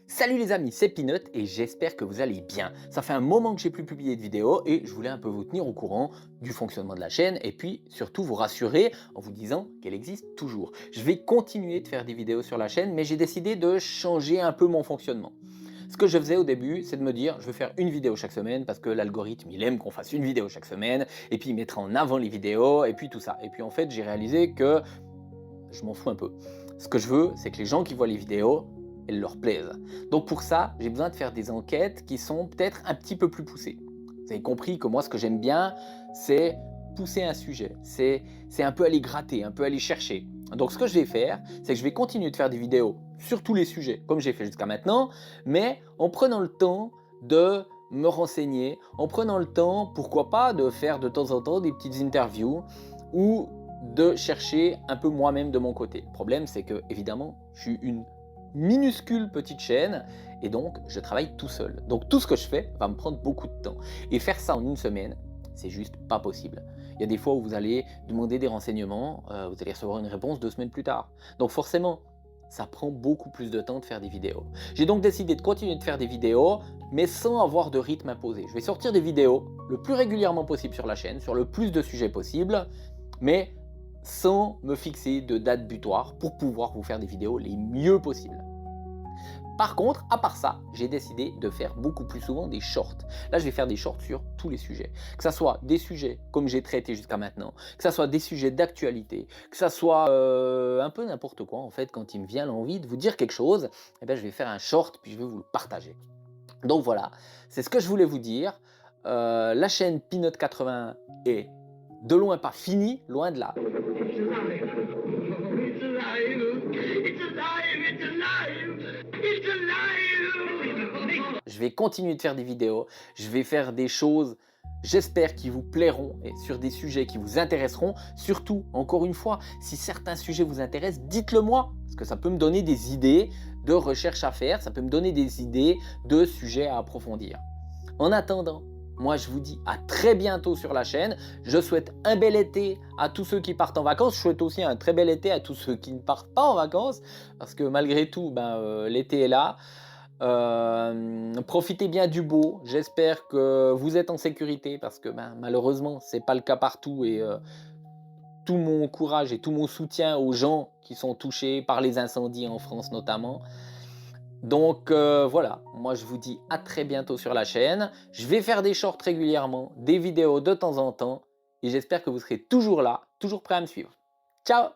Salut les amis, c'est Peanut et j'espère que vous allez bien. Ça fait un moment que j'ai plus publié de vidéo et je voulais un peu vous tenir au courant du fonctionnement de la chaîne et puis surtout vous rassurer en vous disant qu'elle existe toujours. Je vais continuer de faire des vidéos sur la chaîne mais j'ai décidé de changer un peu mon fonctionnement. Ce que je faisais au début, c'est de me dire je vais faire une vidéo chaque semaine parce que l'algorithme il aime qu'on fasse une vidéo chaque semaine et puis il mettra en avant les vidéos et puis tout ça. Et puis en fait j'ai réalisé que je m'en fous un peu. Ce que je veux, c'est que les gens qui voient les vidéos, elles leur plaisent. Donc pour ça, j'ai besoin de faire des enquêtes qui sont peut-être un petit peu plus poussées. Vous avez compris que moi, ce que j'aime bien, c'est pousser un sujet. C'est un peu aller gratter, un peu aller chercher. Donc ce que je vais faire, c'est que je vais continuer de faire des vidéos sur tous les sujets, comme j'ai fait jusqu'à maintenant, mais en prenant le temps de me renseigner, en prenant le temps, pourquoi pas, de faire de temps en temps des petites interviews ou de chercher un peu moi-même de mon côté. Le problème, c'est que, évidemment, je suis une minuscule petite chaîne et donc je travaille tout seul. Donc tout ce que je fais va me prendre beaucoup de temps. Et faire ça en une semaine, c'est juste pas possible. Il y a des fois où vous allez demander des renseignements, vous allez recevoir une réponse 2 semaines plus tard. Donc forcément, ça prend beaucoup plus de temps de faire des vidéos. J'ai donc décidé de continuer de faire des vidéos, mais sans avoir de rythme imposé. Je vais sortir des vidéos le plus régulièrement possible sur la chaîne, sur le plus de sujets possible, mais sans me fixer de date butoir pour pouvoir vous faire des vidéos les mieux possibles. Par contre, à part ça, j'ai décidé de faire beaucoup plus souvent des shorts. Là, je vais faire des shorts sur tous les sujets. Que ce soit des sujets comme j'ai traité jusqu'à maintenant, que ce soit des sujets d'actualité, que ce soit un peu n'importe quoi en fait, quand il me vient l'envie de vous dire quelque chose, eh bien, je vais faire un short puis je vais vous le partager. Donc voilà, c'est ce que je voulais vous dire. La chaîne Peanut 80 est de loin pas finie, loin de là. It's alive. It's alive. It's alive. It's alive. It's alive. Je vais continuer de faire des vidéos, je vais faire des choses, j'espère, qui vous plairont et sur des sujets qui vous intéresseront. Surtout, encore une fois, si certains sujets vous intéressent, dites-le moi, parce que ça peut me donner des idées de recherches à faire, ça peut me donner des idées de sujets à approfondir. En attendant, moi je vous dis à très bientôt sur la chaîne. Je souhaite un bel été à tous ceux qui partent en vacances. Je souhaite aussi un très bel été à tous ceux qui ne partent pas en vacances, parce que malgré tout, l'été est là. Profitez bien du beau. J'espère que vous êtes en sécurité, parce que malheureusement, c'est pas le cas partout. Et tout mon courage et tout mon soutien aux gens qui sont touchés par les incendies en France notamment. Donc voilà, moi je vous dis à très bientôt sur la chaîne. Je vais faire des shorts régulièrement, des vidéos de temps en temps, et j'espère que vous serez toujours là, toujours prêt à me suivre. Ciao!